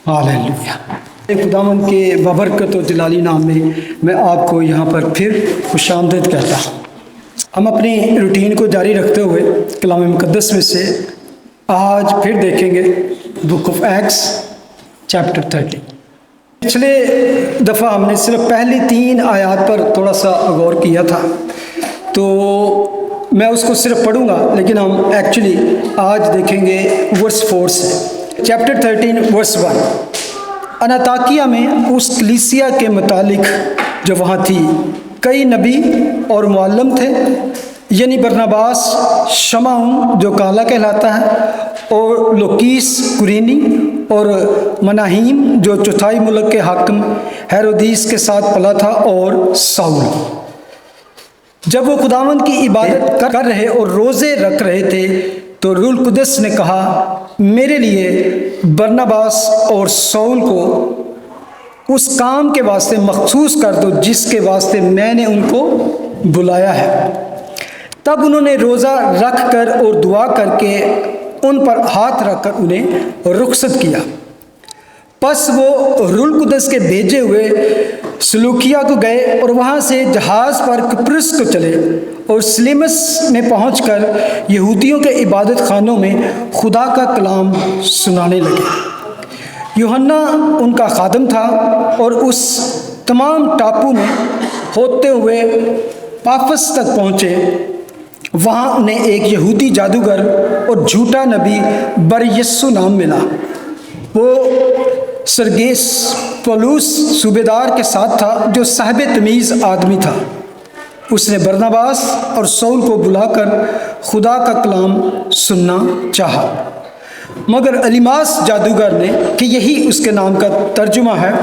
Hallelujah. खुदावन के बबरकत और जलाली नाम में मैं आपको यहाँ पर फिर खुशामदीद कहता हूँ। हम अपनी रूटीन को जारी रखते हुए कलाम मुक़द्दस में से आज फिर देखेंगे बुक ऑफ एक्ट्स चैप्टर 30। पिछले दफ़ा हमने सिर्फ पहली 3 आयत पर थोड़ा सा गौर किया था, तो मैं उसको सिर्फ पढ़ूंगा, लेकिन हम एक्चुअली आज देखेंगे वर्स 4 से। Chapter 13 verse 1। अनाताकिया में उस कलीसिया के मुतालिक जो वहाँ थी कई नबी और मुअल्लिम थे, यानी बरनबास, शमाउन जो काला कहलाता है, और लुकीस कुरेनी, और मनाहीम जो चौथाई मुल्क के हाकिम हेरोदीस के साथ पला था, और साउल। जब वो खुदावंद की इबादत कर रहे और रोज़े रख रहे थे तो रूह कुदस ने कहा, मेरे लिए बरनबास और साउल को उस काम के वास्ते मखसूस कर दो जिसके वास्ते मैंने उनको बुलाया है। तब उन्होंने रोज़ा रख कर और दुआ करके उन पर हाथ रखकर उन्हें रुखसत किया। बस वो रूह कुदस के भेजे हुए सलूकिया को गए और वहाँ से जहाज़ पर किप्रुस को चले और सलीमस में पहुंचकर यहूदियों के इबादत खानों में खुदा का कलाम सुनाने लगे। यूहन्ना उनका खादम था और उस तमाम टापू में होते हुए पाफस तक पहुँचे। वहाँ उन्हें एक यहूदी जादूगर और झूठा नबी बरयस्सु नाम मिला। वो सरगेस पौलुस सूबेदार के साथ था, जो साहिब तमीज़ आदमी था। उसने बरनबास और साउल को बुलाकर खुदा का कलाम सुनना चाहा, मगर अलीमास जादूगर ने, कि यही उसके नाम का तर्जुमा है,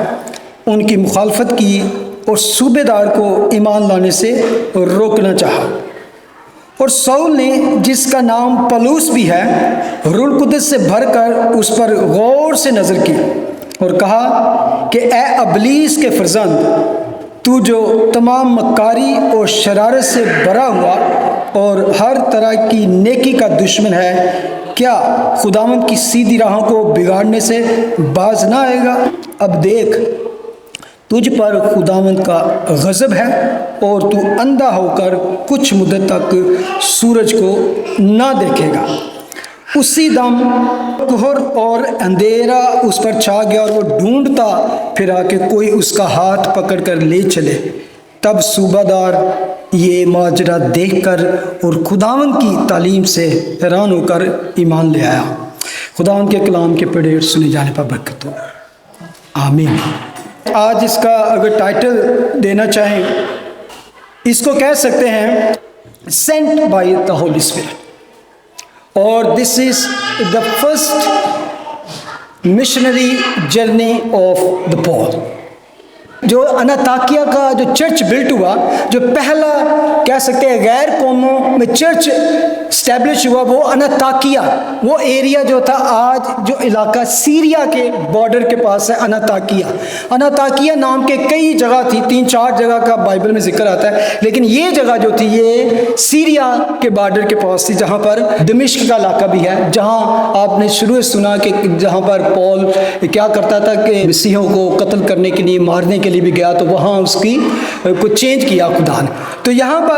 उनकी मुखालफत की और सूबेदार को ईमान लाने से रोकना चाहा। और साउल ने, जिसका नाम पौलुस भी है, रूह कुदस से भरकर उस पर गौर से नज़र की और कहा कि ए अबलीस के फर्जंद, तू जो तमाम मक्कारी और शरारत से भरा हुआ और हर तरह की नेकी का दुश्मन है, क्या खुदावंद की सीधी राहों को बिगाड़ने से बाज ना आएगा? अब देख, तुझ पर खुदावंद का गज़ब है और तू अंधा होकर कुछ मुद्दत तक सूरज को ना देखेगा। उसी दम कोहर और अंधेरा उस पर छा गया और वो ढूंढता फिरा कि कोई उसका हाथ पकड़कर ले चले। तब सूबादार ये माजरा देखकर और खुदावंद की तालीम से हैरान होकर ईमान ले आया। खुदावंद के कलाम के पढ़े सुने जाने पर बरकत हो, आमीन। आज इसका अगर टाइटल देना चाहें, इसको कह सकते हैं sent by the Holi Spirit, और this is the first missionary journey of the Paul. जो अनाताकिया का जो चर्च बिल्ट हुआ, जो पहला कह सकते हैं गैर कौमों में चर्च स्टैब्लिश हुआ, वो अनाताकिया, वो एरिया जो था, आज जो इलाका सीरिया के बॉर्डर के पास है, अनाताकिया। अनाताकिया नाम के कई जगह थी, 3-4 जगह का बाइबल में जिक्र आता है, लेकिन ये जगह जो थी ये सीरिया के बॉर्डर के पास थी, जहाँ पर दमिश्क का इलाका भी है, जहाँ आपने शुरू में सुना कि जहाँ पर पॉल क्या करता था कि मसीहों को कत्ल करने के लिए, मारने के लिए भी गया, तो वहाँ उसकी को चेंज किया खुदा ने। तो यहाँ पर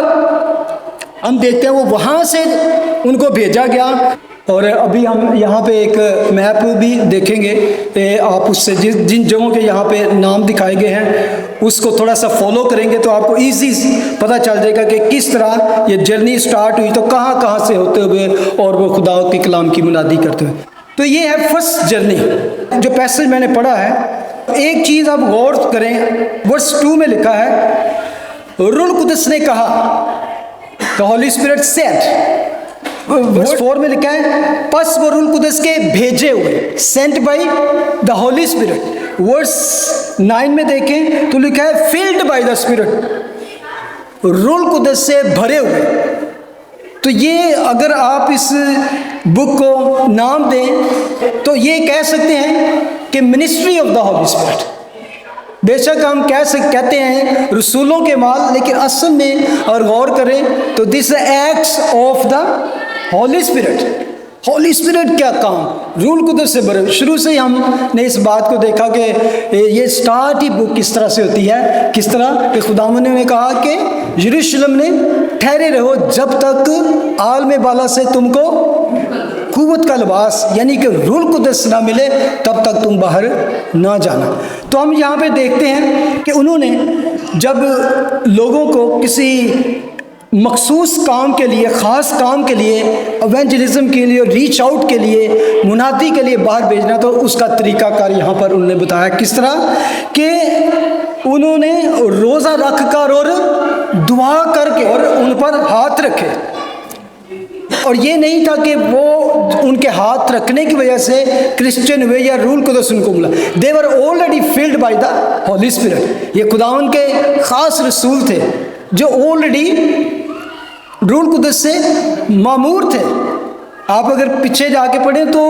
हम देखते हैं वो वहाँ से उनको भेजा गया। और अभी हम यहाँ पे एक मैप भी देखेंगे, आप उससे जिन जगहों के यहाँ पे नाम दिखाए गए हैं उसको थोड़ा सा फॉलो करेंगे तो आपको इजी पता चल जाएगा कि किस तरह ये जर्नी स्टार्ट हुई, तो कहाँ कहाँ से होते हुए और वो खुदा के कलाम की मुनादी करते हुए। तो ये है फर्स्ट जर्नी जो पैसेज मैंने पढ़ा है। एक चीज़ आप गौर करें, वर्स 2 में लिखा है, रूह कुदस ने कहा, the Holi spirit said. Verse 4 में लिखा है, बस वो रूह कुदस के भेजे हुए, sent by the Holi spirit. Verse 9 में देखें तो लिखा है, फिल्ड बाय द स्पिरिट, रूह कुदस से भरे हुए। तो ये अगर आप इस बुक को नाम दें तो ये कह सकते हैं कि ministry of the Holi spirit. बेशक हम कहते हैं रसूलों के माल, लेकिन असल में और गौर करें तो this acts of the Holi spirit. Holi spirit क्या काम, रूल कुदस से भरे। शुरू से ही हमने इस बात को देखा कि ये स्टार्ट ही बुक किस तरह से होती है, किस तरह कि खुदावंद ने कहा कि यरूशलेम ने ठहरे रहो जब तक आलम बाला से तुमको कुव्वत का लिबास यानी कि रूल कुदस ना मिले तब तक तुम बाहर ना जाना। तो हम यहाँ पे देखते हैं कि उन्होंने जब लोगों को किसी मखसूस काम के लिए, ख़ास काम के लिए, एवेंजलिज्म के लिए, रीच आउट के लिए, मुनादी के लिए बाहर भेजना, तो उसका तरीक़ाकार यहाँ पर उन्होंने बताया किस तरह कि उन्होंने रोज़ा रख कर और दुआ करके और उन पर हाथ रखे। और ये नहीं था कि वो उनके हाथ रखने की वजह से क्रिश्चियन हुए या रूल कुदस उनको मिला। They were already filled by the Holi Spirit. ये खुदावंद के ख़ास रसूल थे जो ऑलरेडी रूल कुदस से मामूर थे। आप अगर पीछे जाके पढ़ें तो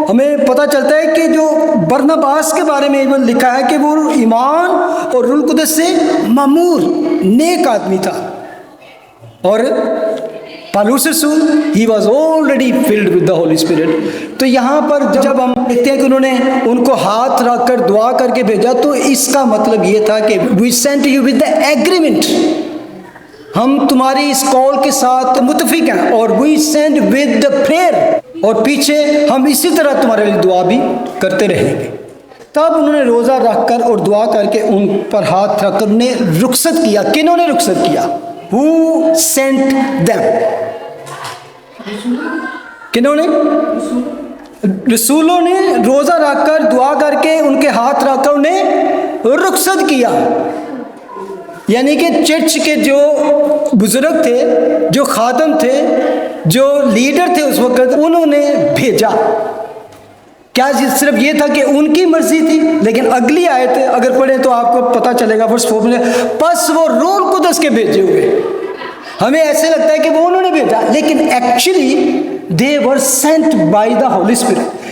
हमें पता चलता है कि जो बरनबास के बारे में लिखा है कि वो ईमान और रूल कुदस से मामूर नेक आदमी था। और पौलुस रसूल he was already filled with the Holi spirit. तो यहाँ पर जब हम देखते हैं कि उन्होंने उनको हाथ रख कर दुआ करके भेजा, तो इसका मतलब ये था कि we sent you with the agreement, हम तुम्हारी इस कॉल के साथ मुत्तफिक हैं, और we send with the prayer, और पीछे हम इसी तरह तुम्हारे लिए दुआ भी करते रहेंगे। तब उन्होंने रोज़ा रख कर और दुआ करके उन पर हाथ रख कर उन्हें रुखसत किया। किन्होंने रुखसत किया? Who sent them? किन्होंने? रसूलों ने रोज़ा रख कर दुआ करके उनके हाथ रख कर उन्हें रुखसत किया। यानी कि चर्च के जो बुजुर्ग थे, जो खादम थे, जो लीडर थे उस वक्त, उन्होंने भेजा। क्या सिर्फ ये था कि उनकी मर्जी थी? लेकिन अगली आयत अगर पढ़े तो आपको पता चलेगा वर्स 4 में, बस वो रूल कुदस के भेजे हुए। हमें ऐसे लगता है कि वो उन्होंने भेजा, लेकिन actually they were sent by the Holi spirit.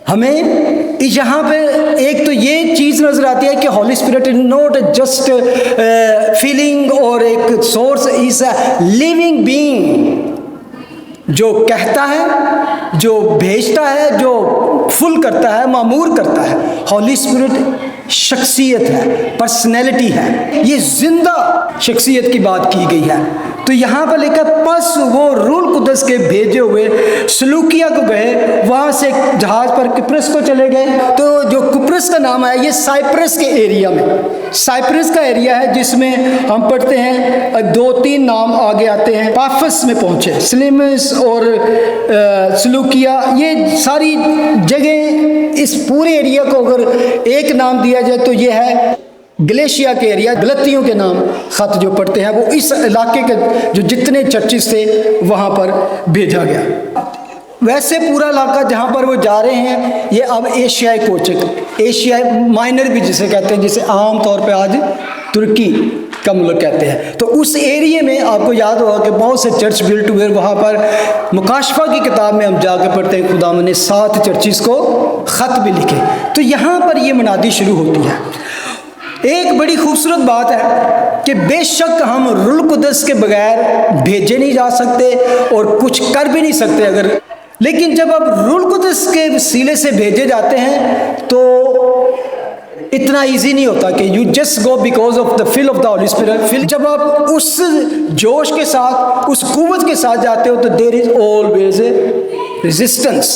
हमें यहाँ पे एक तो ये चीज़ नज़र आती है कि Holi spirit is not just feeling और एक source, is a living being जो कहता है, जो भेजता है, जो फुल करता है, मामूर करता है। होली स्पिरिट शख्सियत है, पर्सनैलिटी है, ये जिंदा शख्सियत की बात की गई है। तो यहाँ पर लिखा बस वो रूल कुदस के भेजे हुए सलूकिया को गए, वहाँ से जहाज़ पर किप्रस को चले गए। तो जो किप्रस का नाम है ये साइप्रस के एरिया में, साइप्रस का एरिया है जिसमें हम पढ़ते हैं 2-3 नाम आगे आते हैं। पाफस में पहुँचे, सलीमस और सलूकिया, ये सारी जगह, इस पूरे एरिया को अगर एक नाम दिया जाए तो ये है गलेशिया के एरिया। गलतियों के नाम ख़त जो पढ़ते हैं वो इस इलाके के जो जितने चर्चिस थे वहाँ पर भेजा गया। वैसे पूरा इलाका जहाँ पर वो जा रहे हैं ये अब एशियाई कोचक, एशियाई माइनर भी जिसे कहते हैं, जिसे आम तौर पे आज तुर्की का मुल्क कहते हैं। तो उस एरिया में आपको याद होगा कि बहुत से चर्च बिल्ट हुए। वहाँ पर मुकाशफा की किताब में हम जाकर पढ़ते हैं खुदावंद ने 7 चर्चिस को ख़त भी लिखे। तो यहाँ पर ये मुनादी शुरू होती है। एक बड़ी खूबसूरत बात है कि बेशक हम रूल कुदस के बगैर भेजे नहीं जा सकते और कुछ कर भी नहीं सकते अगर, लेकिन जब आप रूल कुदस के वसीले से भेजे जाते हैं तो इतना इजी नहीं होता कि you just go because of the fill of the Holi spirit. फिर जब आप उस जोश के साथ, उस कुव्वत के साथ जाते हो तो there is always a resistance,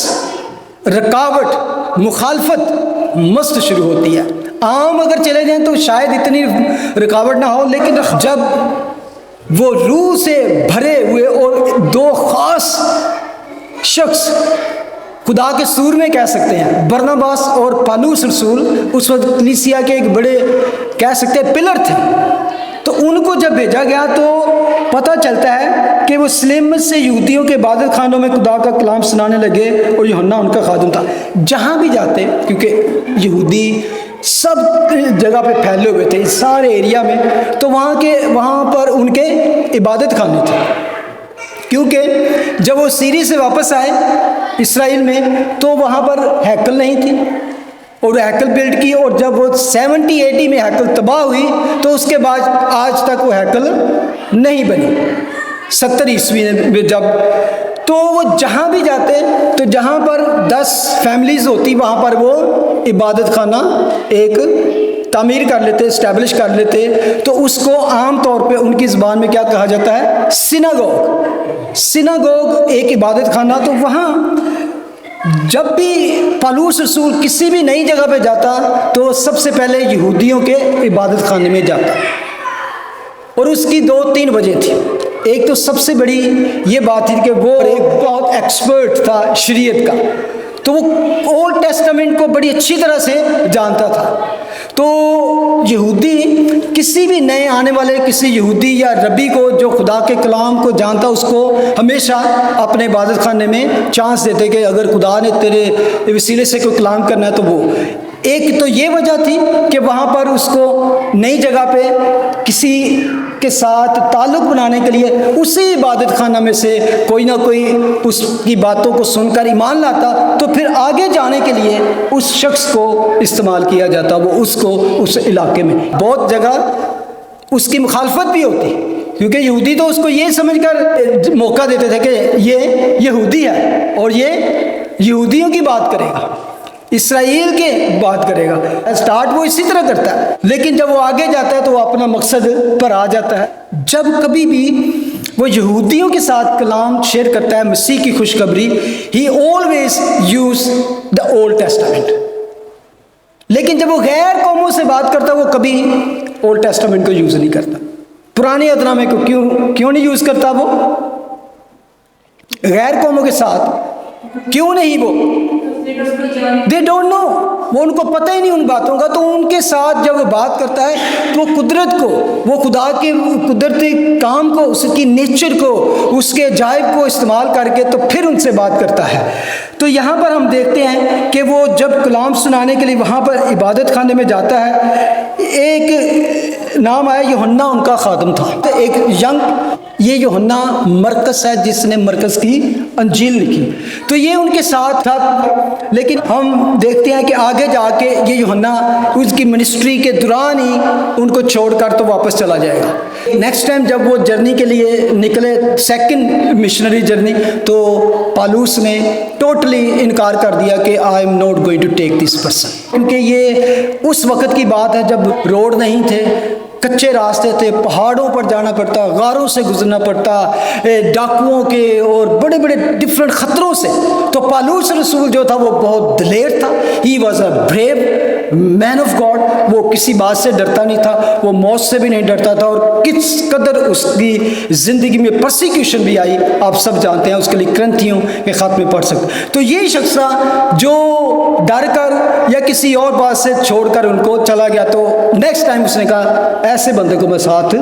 रुकावट, मुखालफत मस्त शुरू होती है। आम अगर चले जाएं तो शायद इतनी रुकावट ना हो, लेकिन जब वो रूह से भरे हुए और 2 खास शख्स खुदा के सूर में कह सकते हैं, बरनबास और पौलुस रसूल, उस वक्त कलीसिया के एक बड़े कह सकते हैं पिलर थे। तो उनको जब भेजा गया तो पता चलता है कि वो सलेमस से यहूदियों के इबादत खानों में खुदा का कलाम सुनाने लगे और यूहन्ना उनका खादिम था। जहाँ भी जाते, क्योंकि यहूदी सब जगह पे फैले हुए थे इस सारे एरिया में, तो वहाँ पर उनके इबादत खाने थे। क्योंकि जब वो सीरी से वापस आए इसराइल में तो वहाँ पर हैकल नहीं थी और हैकल बिल्ड की, और जब वो 70-80 में हैकल तबाह हुई तो उसके बाद आज तक वो हैकल नहीं बनी। 70 ईस्वी में जब तो वो जहाँ भी जाते तो जहाँ पर 10 फैमिलीज़ होती वहाँ पर वो इबादत खाना एक तामीर कर लेते, इस्टेब्लिश कर लेते। तो उसको आम तौर पे उनकी ज़बान में क्या कहा जाता है? सिनागोग। सिनागोग एक इबादत खाना। तो वहाँ जब भी पौलुस रसूल किसी भी नई जगह पे जाता तो सबसे पहले यहूदियों के इबादत खाने में जाता, और उसकी 2-3 वजह थी। एक तो सबसे बड़ी ये बात थी कि वो एक बहुत एक्सपर्ट था शरीयत का, तो वो ओल्ड टेस्टामेंट को बड़ी अच्छी तरह से जानता था। तो यहूदी किसी भी नए आने वाले किसी यहूदी या रबी को जो खुदा के कलाम को जानता, उसको हमेशा अपने इबादत खाने में चांस देते कि अगर खुदा ने तेरे वसीले से कोई कलाम करना है तो वो। एक तो ये वजह थी कि वहाँ पर उसको नई जगह पे किसी के साथ ताल्लुक़ बनाने के लिए उसी इबादत खाना में से कोई ना कोई उसकी बातों को सुनकर ईमान लाता, तो फिर आगे जाने के लिए उस शख्स को इस्तेमाल किया जाता। वो उसको उस इलाके में बहुत जगह उसकी मुखालफत भी होती, क्योंकि यहूदी तो उसको ये समझकर मौका देते थे कि ये यहूदी है और ये यहूदियों की बात करेगा, इसराइल के बात करेगा। स्टार्ट वो इसी तरह करता है, लेकिन जब वो आगे जाता है तो वो अपना मकसद पर आ जाता है। जब कभी भी वो यहूदियों के साथ कलाम शेयर करता है मसीह की खुशखबरी, ही always use the old testament. लेकिन जब वो गैर कौमों से बात करता है वो कभी ओल्ड टेस्टामेंट को यूज नहीं करता। पुराने अहदनामे को क्यों नहीं यूज करता? वो गैर कौमों के साथ क्यों नहीं? वो दे डोंट नो, वो उनको पता ही नहीं उन बातों का। तो उनके साथ जब वो बात करता है तो वो कुदरत को, वो खुदा के कुदरती काम को, उसकी नेचर को, उसके अजायब को इस्तेमाल करके तो फिर उनसे बात करता है। तो यहाँ पर हम देखते हैं कि वो जब कलाम सुनाने के लिए वहाँ पर इबादत खाने में जाता है, एक नाम आया यूहन्ना उनका खादम था। तो एक यंग, ये यूहन्ना मरकस है जिसने मरकस की अंजील लिखी, तो ये उनके साथ था। लेकिन हम देखते हैं कि आगे जाके ये यूहन्ना उसकी मिनिस्ट्री के दौरान ही उनको छोड़कर तो वापस चला जाएगा। नेक्स्ट टाइम जब वो जर्नी के लिए निकले, सेकंड मिशनरी जर्नी, तो पौलुस ने टोटली इनकार कर दिया कि I am not going to take this person. क्योंकि ये उस वक़्त की बात है जब रोड नहीं थे, कच्चे रास्ते थे, पहाड़ों पर जाना पड़ता, गारों से गुजरना पड़ता, डाकुओं के और बड़े बड़े डिफरेंट ख़तरों से। तो पौलुस रसूल जो था वो बहुत दिलेर था। He was a brave man of God. वो किसी बात से डरता नहीं था, वो मौत से भी नहीं डरता था। और किस कदर उसकी ज़िंदगी में परसिक्यूशन भी आई आप सब जानते हैं, उसके लिए क्रंथियों के ख़त में पढ़ सकते। तो ये शख्स था जो डर कर या किसी और बात से छोड़कर उनको चला गया। तो नेक्स्ट टाइम उसने कहा ऐसे बंदे को मैं साथ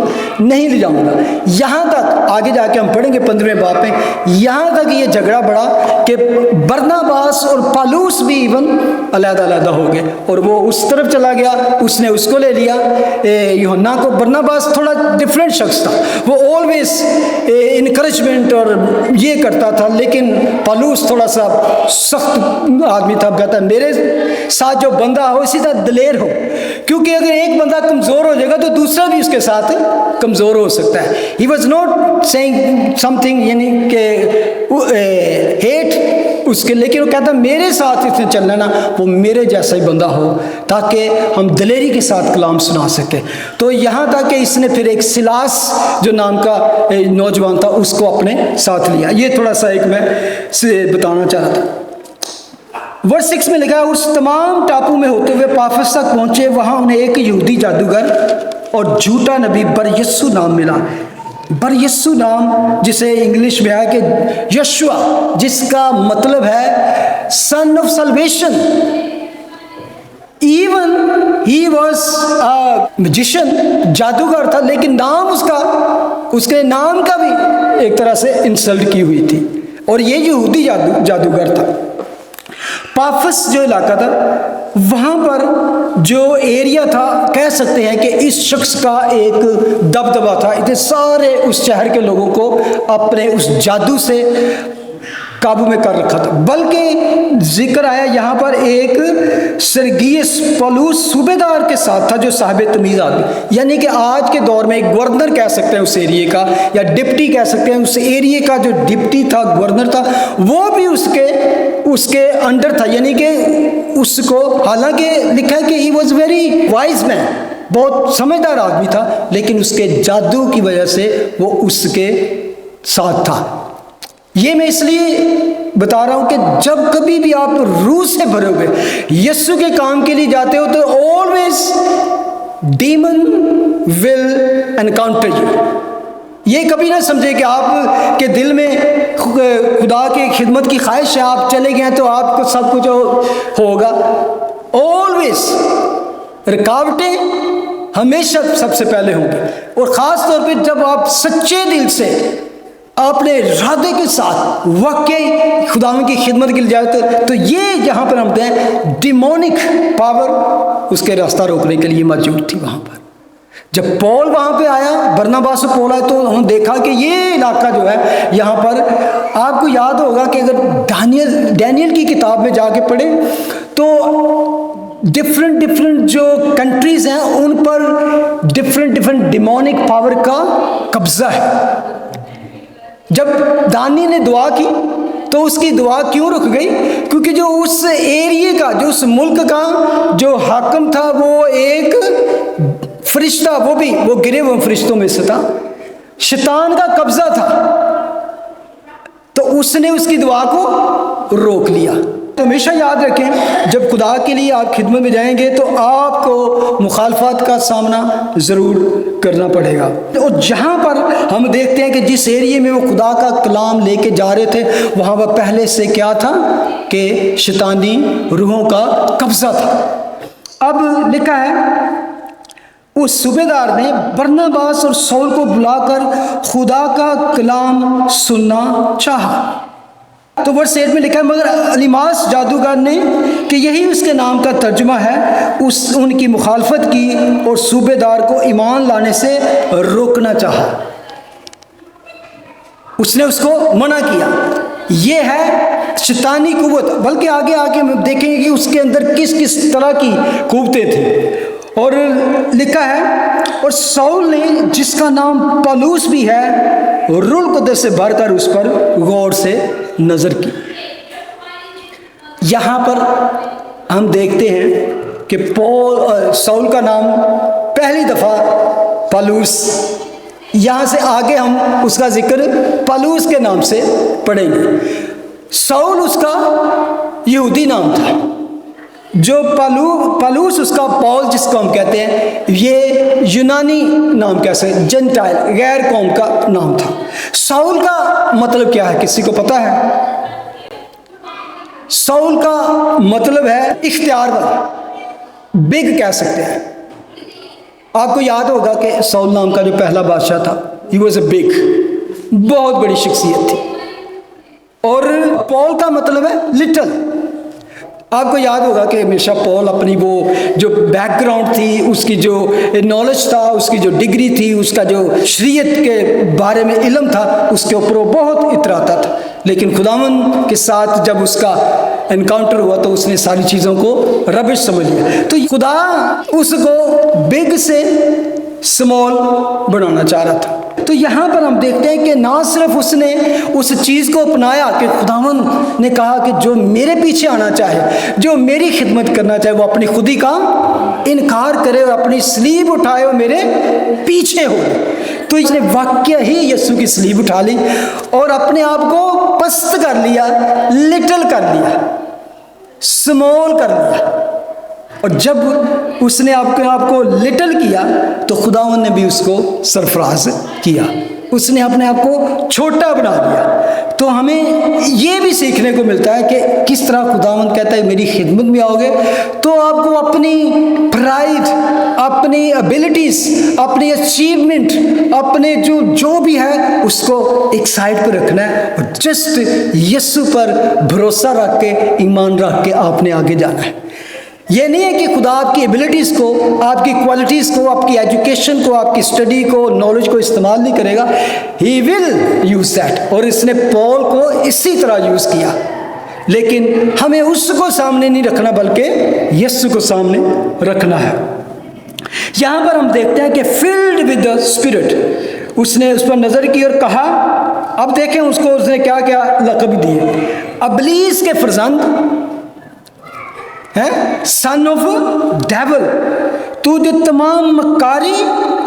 नहीं ले जाऊंगा। यहाँ तक आगे जाके हम पढ़ेंगे 15वें बाब में, यहाँ तक ये झगड़ा बढ़ा कि बरनबास और पौलुस भी इवन अलग-अलग हो गए, और वो उस तरफ चला गया, उसने उसको ले लिया यूहन्ना को। बरनबास थोड़ा डिफरेंट शख्स था, वो ऑलवेज इनकरेजमेंट और ये करता था, लेकिन पौलुस थोड़ा सा सख्त आदमी था। कहता मेरे साथ जो बंदा हो इसी तरह दिलेर हो, क्योंकि अगर एक बंदा कमज़ोर हो जाएगा तो दूसरा भी उसके साथ कमज़ोर हो सकता है। He was not saying something यानी कि हेट उसके, लेकिन वो कहता मेरे साथ इसने चलना ना, वो मेरे जैसा ही बंदा हो ताकि हम दिलेरी के साथ कलाम सुना सके। तो यहाँ तक कि इसने फिर एक सिलास जो नाम का नौजवान था उसको अपने साथ लिया। ये थोड़ा सा एक मैं से बताना चाह रहा था। वर्स 6 में लिखा है, उस तमाम टापू में होते हुए पाफस तक पहुंचे। वहां उन्हें एक यहूदी जादूगर और झूठा नबी बरयस्सु नाम मिला। बरयस्सु नाम जिसे इंग्लिश में है कि यशुआ, जिसका मतलब है son of salvation. Even he was a magician, जादूगर था, लेकिन नाम उसका, उसके नाम का भी एक तरह से इंसल्ट की हुई थी, और ये यहूदी जादूगर था। पाफस जो इलाका था, वहाँ पर जो एरिया था, कह सकते हैं कि इस शख्स का एक दबदबा था। इतने सारे उस शहर के लोगों को अपने उस जादू से काबू में कर रखा था। बल्कि जिक्र आया यहाँ पर एक सर्गियस पौलुस सूबेदार के साथ था, जो साहिब तमीज़ आदमी, यानी कि आज के दौर में एक गवर्नर कह सकते हैं उस एरिए का, या डिप्टी कह सकते हैं उस एरिए का। जो डिप्टी था, गवर्नर था, वो भी उसके अंडर था, यानी कि उसको, हालांकि लिखा है कि he was very wise man, बहुत समझदार आदमी था, लेकिन उसके जादू की वजह से वो उसके साथ था। ये मैं इसलिए बता रहा हूं कि जब कभी भी आप रूह से भरे हुए यीशु के काम के लिए जाते हो, तो always demon will encounter you. ये कभी ना समझे कि आप के दिल में खुदा की खिदमत की ख्वाहिश है, आप चले गए तो आपको सब कुछ होगा। ऑलवेज रुकावटें हमेशा सबसे पहले होंगी, और ख़ास तौर पे जब आप सच्चे दिल से अपने इरादे के साथ वाकई खुदावन की खिदमत के लिए जाते, तो ये यहाँ पर हम दें डिमोनिक पावर उसके रास्ता रोकने के लिए मौजूद थी वहाँ पर। जब पौल वहाँ पे आया, बरनबास और पौल आए, तो हम देखा कि ये इलाका जो है यहाँ पर, आपको याद होगा कि अगर डैनियल की किताब में जाके पढ़े तो डिफरेंट जो कंट्रीज़ हैं उन पर डिफरेंट डिमोनिक पावर का कब्जा है। जब दानी ने दुआ की तो उसकी दुआ क्यों रुक गई? क्योंकि जो उस एरिए का, जो उस मुल्क का जो हाकिम था, वो एक फरिश्ता, वो गिरे हुए फरिश्तों में से था, शैतान का कब्जा था, तो उसने उसकी दुआ को रोक लिया। तो हमेशा याद रखें, जब खुदा के लिए आप खिदमत में जाएंगे तो आपको मुखालफत का सामना ज़रूर करना पड़ेगा। और जहाँ पर हम देखते हैं कि जिस एरिए में वो खुदा का कलाम लेके जा रहे थे, वहाँ पर पहले से क्या था कि शैतानी रूहों का कब्जा था। अब लिखा है, उस सूबेदार ने बरनबास और सौल को बुलाकर खुदा का कलाम सुनना चाहा। तो वर्स 8 में लिखा है, मगर अलीमास जादूगर ने, कि यही उसके नाम का तर्जुमा है, उनकी मुखालफत की और सूबेदार को ईमान लाने से रोकना चाहा। उसने उसको मना किया। ये है शैतानी कुव्वत। बल्कि आगे हम देखेंगे कि उसके अंदर किस किस तरह की कुव्वतें थी। और लिखा है, और सौल ने, जिसका नाम पौलुस भी है, रूह कुद्दस से भरकर उस पर गौर से नजर की। यहाँ पर हम देखते हैं कि सौल का नाम पहली दफा पौलुस, यहाँ से आगे हम उसका जिक्र पौलुस के नाम से पढ़ेंगे। सौल उसका यहूदी नाम था, जो पौलुस उसका पौल जिसको हम कहते हैं, ये यूनानी नाम, कैसे जेंटाइल, गैर कौम का नाम था। सौल का मतलब क्या है, किसी को पता है? सौल का मतलब है इख्तियार वाला, बिग कह सकते हैं। आपको याद होगा कि सौल नाम का जो पहला बादशाह था, ही वॉज अ बिग, बहुत बड़ी शख्सियत थी। और पौल का मतलब है लिटल। आपको याद होगा कि हमेशा पौल अपनी वो जो बैकग्राउंड थी, उसकी जो नॉलेज था, उसकी जो डिग्री थी, उसका जो शरीयत के बारे में इल्म था, उसके ऊपर वो बहुत इतराता था। लेकिन खुदावन के साथ जब उसका एनकाउंटर हुआ तो उसने सारी चीज़ों को रबिश समझ लिया। तो खुदा उसको बिग से स्मॉल बनाना चाह रहा था। तो यहाँ पर हम देखते हैं कि ना सिर्फ उसने उस चीज़ को अपनाया कि खुदावन ने कहा कि जो मेरे पीछे आना चाहे, जो मेरी खिदमत करना चाहे, वो अपनी खुदी का इनकार करे और अपनी स्लीब उठाए और मेरे पीछे हो। तो इसने वाकई ही यीशु की स्लीब उठा ली और अपने आप को पस्त कर लिया, लिटिल कर लिया, स्मॉल कर लिया। और जब उसने अपने आप को लिटिल किया तो खुदावन ने भी उसको सरफराज किया, उसने अपने आप को छोटा बना दिया। तो हमें ये भी सीखने को मिलता है कि किस तरह खुदावन कहता है मेरी खिदमत में आओगे तो आपको अपनी प्राइड, अपनी एबिलिटीज़, अपनी अचीवमेंट, अपने जो भी है उसको एक साइड पर रखना है और जस्ट यीशु पर भरोसा रख के, ईमान रख के आपने आगे जाना है। ये नहीं है कि खुदा आपकी एबिलिटीज़ को, आपकी क्वालिटीज़ को, आपकी एजुकेशन को, आपकी स्टडी को, नॉलेज को इस्तेमाल नहीं करेगा। He will use that. और इसने पॉल को इसी तरह यूज़ किया लेकिन हमें उसको सामने नहीं रखना बल्कि यीशु को सामने रखना है। यहाँ पर हम देखते हैं कि फिल्ड विद द स्पिरिट, उसने उस पर नज़र की और कहा, अब देखें उसको उसने क्या क्या लक़ब दिए। अबलीस के फरजंद है, सन ऑफ डेविल, तू जो तमाम मक्कारी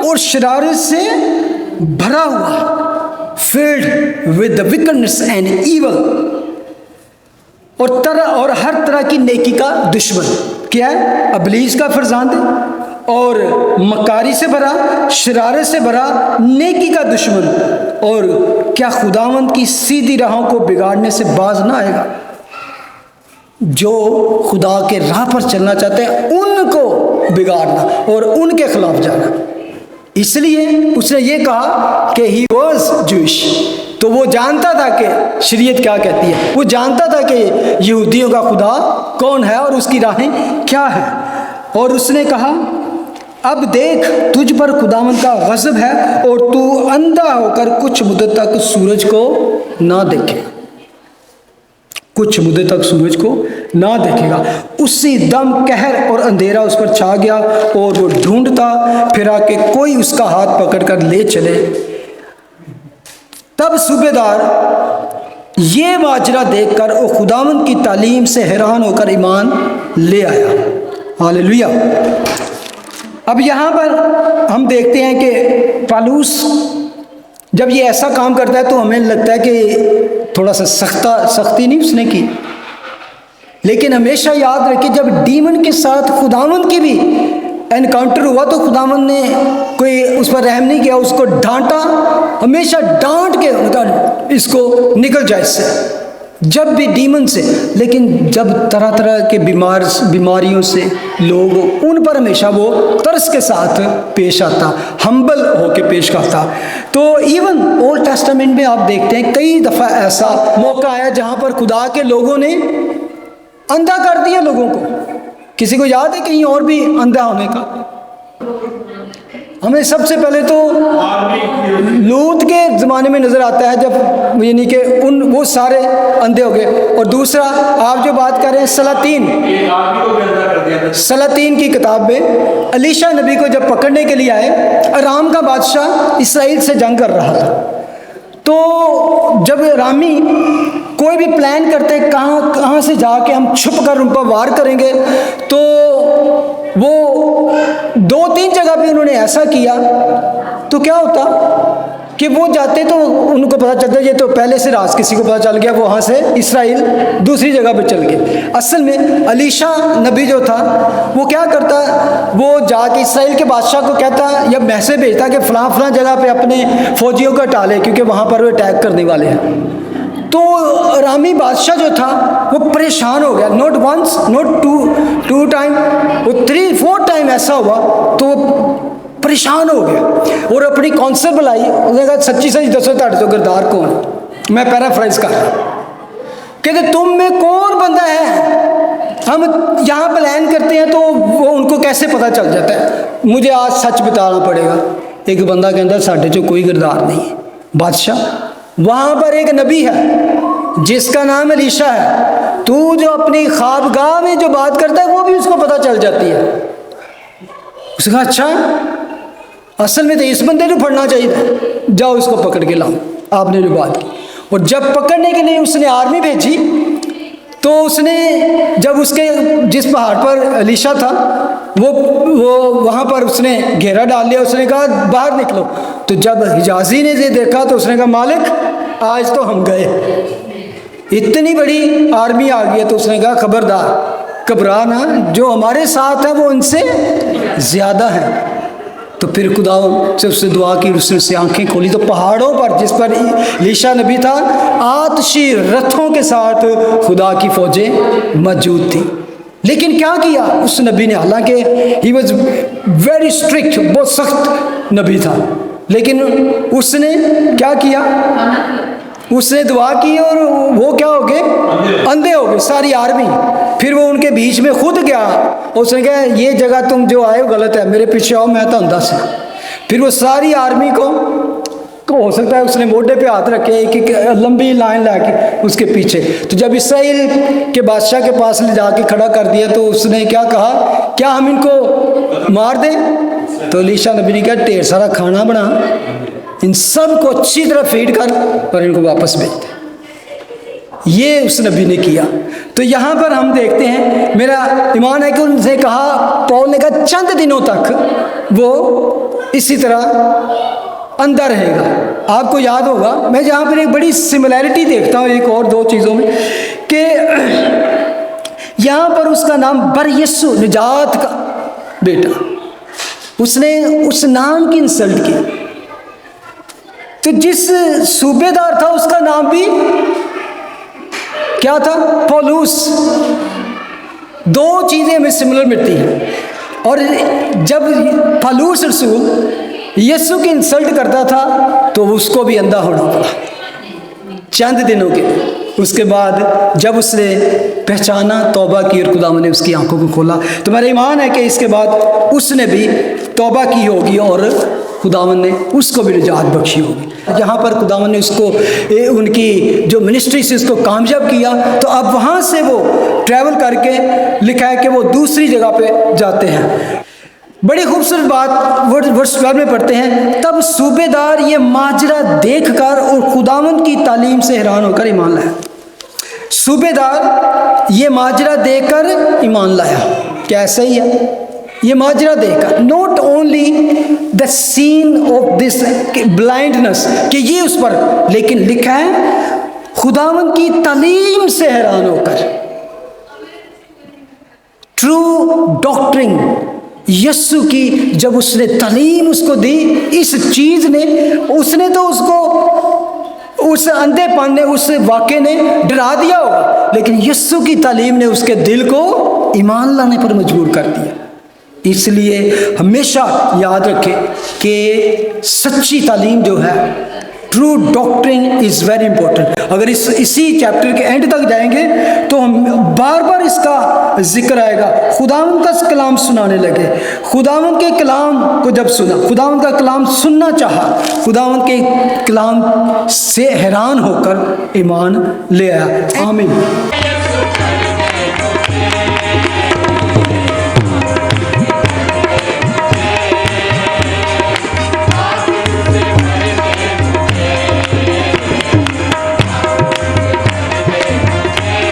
और शरारत से भरा हुआ, filled with the weakness and evil, और हर तरह की नेकी का दुश्मन। क्या है? अबलीस का फरजंद और मक्कारी से भरा, शरारत से भरा, नेकी का दुश्मन। और क्या खुदावंद की सीधी राहों को बिगाड़ने से बाज ना आएगा? जो खुदा के राह पर चलना चाहते हैं उनको बिगाड़ना और उनके खिलाफ जाना। इसलिए उसने ये कहा कि ही वॉज जूइश, तो वो जानता था कि शरीयत क्या कहती है, वो जानता था कि यहूदियों का खुदा कौन है और उसकी राहें क्या है। और उसने कहा, अब देख तुझ पर खुदावंद का गज़ब है और तू अंधा होकर कुछ मुद्दत तक सूरज को ना देखे, कुछ मुद्दत तक सूरज को ना देखेगा। उसी दम कहर और अंधेरा उस पर छा गया और वो ढूंढता फिरा कि कोई उसका हाथ पकड़कर ले चले। तब सूबेदार ये माजरा देखकर वो खुदावंद की तालीम से हैरान होकर ईमान ले आया। हालेलुया। अब यहाँ पर हम देखते हैं कि पौलुस जब ये ऐसा काम करता है तो हमें लगता है कि थोड़ा सा सख्ती नहीं उसने की, लेकिन हमेशा याद रखिए जब डीमन के साथ खुदावंद की भी एनकाउंटर हुआ तो खुदावंद ने कोई उस पर रहम नहीं किया, उसको डांटा, हमेशा डांट के उनका इसको निकल जाए इससे, जब भी डीमन से। लेकिन जब तरह तरह के बीमारियों से लोग, उन पर हमेशा वो तरस के साथ पेश आता, हम्बल होके पेश करता। तो इवन ओल्ड टेस्टामेंट में आप देखते हैं कई दफ़ा ऐसा मौका आया जहाँ पर खुदा के लोगों ने अंधा कर दिया लोगों को। किसी को याद है कहीं और भी अंधा होने का? हमें सबसे पहले तो लूत के ज़माने में नज़र आता है जब यानी कि वो सारे अंधे हो गए। और दूसरा आप जो बात कर रहे हैं सलातीन की किताब में अलीशा नबी को जब पकड़ने के लिए आए, अराम का बादशाह इसराइल से जंग कर रहा था, तो जब रामी कोई भी प्लान करते हैं कहाँ से जाके हम छुप कर उन पर वार करेंगे, तो वो 2-3 जगह पे उन्होंने ऐसा किया तो क्या होता कि वो जाते तो उनको पता चलता ये तो पहले से राज किसी को पता चल गया, वहाँ से इसराइल दूसरी जगह पे चल गए। असल में अलीशा नबी जो था वो क्या करता, वो जाके इसराइल के बादशाह को कहता या मैसेज भेजता कि फलां जगह पे अपने फौजियों को हटा ले क्योंकि वहाँ पर वो अटैक करने वाले हैं। तो रामी बादशाह जो था वो परेशान हो गया, not once not two time, वो 3-4 टाइम ऐसा हुआ तो परेशान हो गया और अपनी कौंसल बुलाई। उसने कहा सच्ची दसो ताड़े तो गिरदार कौन है? मैं पैराफ्राइज कर रहा, कहते तुम में कौन बंदा है, हम यहाँ प्लान करते हैं तो वो उनको कैसे पता चल जाता है, मुझे आज सच बताना पड़ेगा। एक बंदा कहता साढ़े चो कोई गिरदार नहीं है। बादशाह, वहाँ पर एक नबी है जिसका नाम अलीशा है, तू जो अपनी ख्वाबगाह में जो बात करता है वो भी उसको पता चल जाती है। उसने कहा अच्छा, असल में तो इस बंदे को पढ़ना चाहिए, जाओ उसको पकड़ के लाओ। आपने जो बात की, और जब पकड़ने के लिए उसने आर्मी भेजी तो उसने जब उसके जिस पहाड़ पर अलीशा था वो वहाँ पर उसने घेरा डाल लिया। उसने कहा बाहर निकलो। तो जब हिजाजी ने ये देखा तो उसने कहा मालिक आज तो हम गए, इतनी बड़ी आर्मी आ गई है। तो उसने कहा खबरदार घबरा ना, जो हमारे साथ है वो उनसे ज़्यादा है। तो फिर खुदा से उससे दुआ की, उसने उससे आंखें खोली तो पहाड़ों पर जिस पर अलीशा नबी था आतशी रथों के साथ खुदा की फौजें मौजूद थी। लेकिन क्या किया उस नबी ने, हालांकि ही वॉज वेरी स्ट्रिक्ट, बहुत सख्त नबी था, लेकिन उसने क्या किया, उसने दुआ की और वो क्या हो गए, अंधे हो गए सारी आर्मी। फिर वो उनके बीच में खुद गया, उसने कहा ये जगह तुम जो आए हो गलत है, मेरे पीछे आओ, मैं तो अंधा सा। फिर वो सारी आर्मी को हो सकता है उसने मोढे पे हाथ रखे, एक लंबी लाइन लाके उसके पीछे। तो जब इसराइल के बादशाह के पास ले जाके खड़ा कर दिया तो उसने क्या कहा, क्या हम इनको मार दें? तो एलीशा नबी ने कहा ढेर सारा खाना बना, इन सब को अच्छी तरह फीड कर और इनको वापस भेज दे। ये उस नबी ने किया। तो यहाँ पर हम देखते हैं, मेरा ईमान है कि उनसे कहा, पौल ने कहा चंद दिनों तक वो इसी तरह अंदर रहेगा। आपको याद होगा, मैं जहाँ पर एक बड़ी सिमिलैरिटी देखता हूँ एक और दो चीज़ों में, कि यहाँ पर उसका नाम बर-यीशु, निजात का बेटा, उसने उस नाम की इंसल्ट की। तो जिस सूबेदार था उसका नाम भी क्या था? पौलुस। दो चीज़ें हमें सिमिलर मिलती हैं। और जब पौलुस रसूल यीशु की इंसल्ट करता था तो उसको भी अंधा होना पड़ा चंद दिनों के। उसके बाद जब उसने पहचाना, तौबा की और खुदावंद ने उसकी आंखों को खोला, तो मेरा ईमान है कि इसके बाद उसने भी तौबा की होगी और खुदावंद ने उसको भी निजात बख्शी होगी। जहाँ पर खुदावंद ने उसको उनकी जो मिनिस्ट्री से उसको कामयाब किया, तो अब वहाँ से वो ट्रैवल करके लिखा है कि वो दूसरी जगह पे जाते हैं। बड़ी खूबसूरत बात वर्स 12 में पढ़ते हैं, तब सूबेदार ये माजरा देखकर और खुदावंद की तालीम से हैरान होकर ईमान लाया। सूबेदार ये माजरा देखकर ईमान लाया। कैसा ही है ये माजरा देखकर, not only the scene of this blindness कि ये उस पर, लेकिन लिखा है खुदावंद की तालीम से हैरान होकर। ट्रू डॉक्ट्रिन, यीशु की जब उसने तालीम उसको दी, इस चीज ने, उसने तो उसको, उस अंधेपन ने, उस वाक़े ने डरा दिया होगा, लेकिन यीशु की तालीम ने उसके दिल को ईमान लाने पर मजबूर कर दिया। इसलिए हमेशा याद रखें कि सच्ची तालीम जो है, true doctrine is very important. अगर इसी चैप्टर के एंड तक जाएंगे तो हम बार बार इसका जिक्र आएगा। खुदावंद का कलाम सुनाने लगे, खुदावंद के कलाम को जब सुना, खुदावंद का कलाम सुनना चाहा, खुदावंद के कलाम से हैरान होकर ईमान ले आया। आमीन।